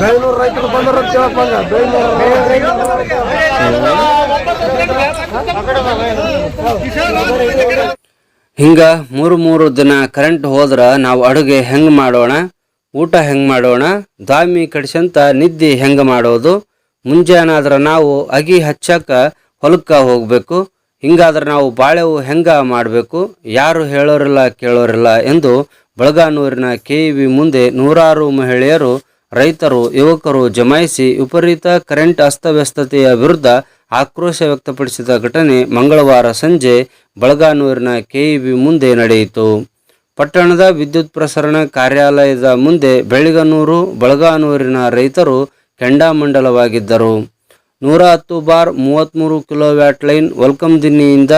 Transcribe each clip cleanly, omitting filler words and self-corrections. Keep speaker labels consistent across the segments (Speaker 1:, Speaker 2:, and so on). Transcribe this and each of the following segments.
Speaker 1: ಬೆಂಗಳೂರು ರೈತರು ಬಂದ್ರ
Speaker 2: ಹಿಂಗ ಮೂರು ದಿನ ಕರೆಂಟ್ ಹೋದ್ರ ನಾವು ಅಡುಗೆ ಹೆಂಗ್ ಮಾಡೋಣ, ಊಟ ಹೆಂಗ್ ಮಾಡೋಣ, ದಾಮಿ ಕಡಿಸಂತ ನಿದ್ದೆ ಹೆಂಗ ಮಾಡೋದು, ಮುಂಜಾನಾದ್ರ ನಾವು ಅಗಿ ಹಚ್ಚಕ ಹೊಲಕ್ಕ ಹೋಗ್ಬೇಕು, ಹಿಂಗಾದ್ರೆ ನಾವು ಬಾಳೆವು ಹೆಂಗ ಮಾಡಬೇಕು, ಯಾರು ಹೇಳೋರಿಲ್ಲ ಕೇಳೋರಿಲ್ಲ ಎಂದು ಬಳಗಾನೂರಿನ KEB ಮುಂದೆ ನೂರಾರು ಮಹಿಳೆಯರು, ರೈತರು, ಯುವಕರು ಜಮಾಯಿಸಿ ವಿಪರೀತ ಕರೆಂಟ್ ಅಸ್ತವ್ಯಸ್ತತೆಯ ವಿರುದ್ಧ ಆಕ್ರೋಶ ವ್ಯಕ್ತಪಡಿಸಿದ ಘಟನೆ ಮಂಗಳವಾರ ಸಂಜೆ ಬಳಗಾನೂರಿನ KEB ಮುಂದೆ ನಡೆಯಿತು. ಪಟ್ಟಣದ ವಿದ್ಯುತ್ ಪ್ರಸರಣ ಕಾರ್ಯಾಲಯದ ಮುಂದೆ ಬೆಳ್ಳಿಗನೂರು, ಬಳಗಾನೂರಿನ ರೈತರು ಕೆಂಡಾಮಂಡಲವಾಗಿದ್ದರು. 110/33 ಕಿಲೋವ್ಯಾಟ್ ಲೈನ್ ವಲ್ಕಂದಿನ್ನಿಯಿಂದ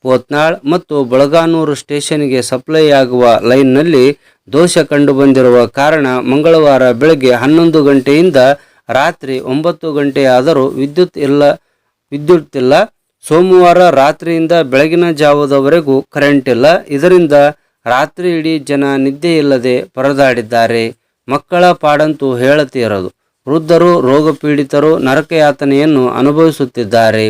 Speaker 2: ಪೋತ್ನಾಳ್ ಮತ್ತು ಬಳಗಾನೂರು ಸ್ಟೇಷನ್ಗೆ ಸಪ್ಲೈ ಆಗುವ ಲೈನ್ನಲ್ಲಿ ದೋಷ ಕಂಡುಬಂದಿರುವ ಕಾರಣ ಮಂಗಳವಾರ ಬೆಳಗ್ಗೆ 11 ಗಂಟೆಯಿಂದ ರಾತ್ರಿ 9 ಗಂಟೆಯಾದರೂ ವಿದ್ಯುತ್ ಇಲ್ಲ. ಸೋಮವಾರ ರಾತ್ರಿಯಿಂದ ಬೆಳಗಿನ ಜಾವದವರೆಗೂ ಕರೆಂಟ್ ಇಲ್ಲ. ಇದರಿಂದ ರಾತ್ರಿ ಇಡೀ ಜನ ನಿದ್ದೆ ಇಲ್ಲದೆ ಪರದಾಡಿದ್ದಾರೆ. ಮಕ್ಕಳ ಪಾಡಂತೂ ಹೇಳತೀರದು. ವೃದ್ಧರು, ರೋಗ ಪೀಡಿತರು ನರಕಯಾತನೆಯನ್ನು ಅನುಭವಿಸುತ್ತಿದ್ದಾರೆ.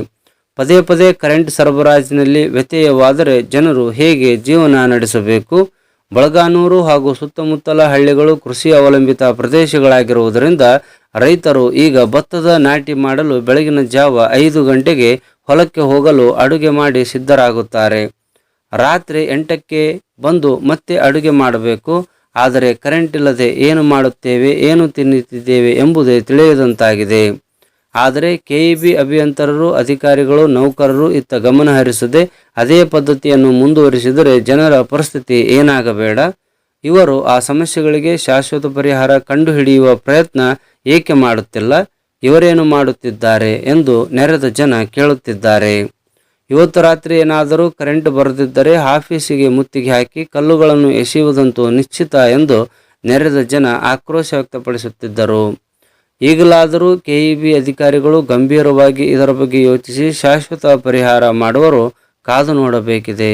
Speaker 2: ಪದೇ ಪದೇ ಕರೆಂಟ್ ಸರಬರಾಜಿನಲ್ಲಿ ವ್ಯತ್ಯಯವಾದರೆ ಜನರು ಹೇಗೆ ಜೀವನ ನಡೆಸಬೇಕು? ಬಳಗಾನೂರು ಹಾಗೂ ಸುತ್ತಮುತ್ತಲ ಹಳ್ಳಿಗಳು ಕೃಷಿ ಅವಲಂಬಿತ ಪ್ರದೇಶಗಳಾಗಿರುವುದರಿಂದ ರೈತರು ಈಗ ಭತ್ತದ ನಾಟಿ ಮಾಡಲು ಬೆಳಗಿನ ಜಾವ 5 ಗಂಟೆಗೆ ಹೊಲಕ್ಕೆ ಹೋಗಲು ಅಡುಗೆ ಮಾಡಿ ಸಿದ್ಧರಾಗುತ್ತಾರೆ. ರಾತ್ರಿ 8ಕ್ಕೆ ಬಂದು ಮತ್ತೆ ಅಡುಗೆ ಮಾಡಬೇಕು. ಆದರೆ ಕರೆಂಟ್ ಇಲ್ಲದೆ ಏನು ಮಾಡುತ್ತೇವೆ, ಏನು ತಿನ್ನುತ್ತಿದ್ದೇವೆ ಎಂಬುದೇ ತಿಳಿಯದಂತಾಗಿದೆ. ಆದರೆ KEB ಅಭಿಯಂತರರು, ಅಧಿಕಾರಿಗಳು, ನೌಕರರು ಇತ್ತ ಗಮನ ಹರಿಸದೆ ಅದೇ ಪದ್ಧತಿಯನ್ನು ಮುಂದುವರಿಸಿದರೆ ಜನರ ಪರಿಸ್ಥಿತಿ ಏನಾಗಬೇಡ? ಇವರು ಆ ಸಮಸ್ಯೆಗಳಿಗೆ ಶಾಶ್ವತ ಪರಿಹಾರ ಕಂಡುಹಿಡಿಯುವ ಪ್ರಯತ್ನ ಏಕೆ ಮಾಡುತ್ತಿಲ್ಲ? ಇವರೇನು ಮಾಡುತ್ತಿದ್ದಾರೆ ಎಂದು ನೆರೆದ ಜನ ಕೇಳುತ್ತಿದ್ದಾರೆ. ಇವತ್ತು ರಾತ್ರಿ ಏನಾದರೂ ಕರೆಂಟ್ ಬರದಿದ್ದರೆ ಆಫೀಸಿಗೆ ಮುತ್ತಿಗೆ ಹಾಕಿ ಕಲ್ಲುಗಳನ್ನು ಎಸೆಯುವುದಂತೂ ನಿಶ್ಚಿತ ಎಂದು ನೆರೆದ ಜನ ಆಕ್ರೋಶ ವ್ಯಕ್ತಪಡಿಸುತ್ತಿದ್ದರು. ಈಗಲಾದರೂ KEB ಅಧಿಕಾರಿಗಳು ಗಂಭೀರವಾಗಿ ಇದರ ಬಗ್ಗೆ ಯೋಚಿಸಿ ಶಾಶ್ವತ ಪರಿಹಾರ ಮಾಡುವರು. ಕಾದು ನೋಡಬೇಕಿದೆ.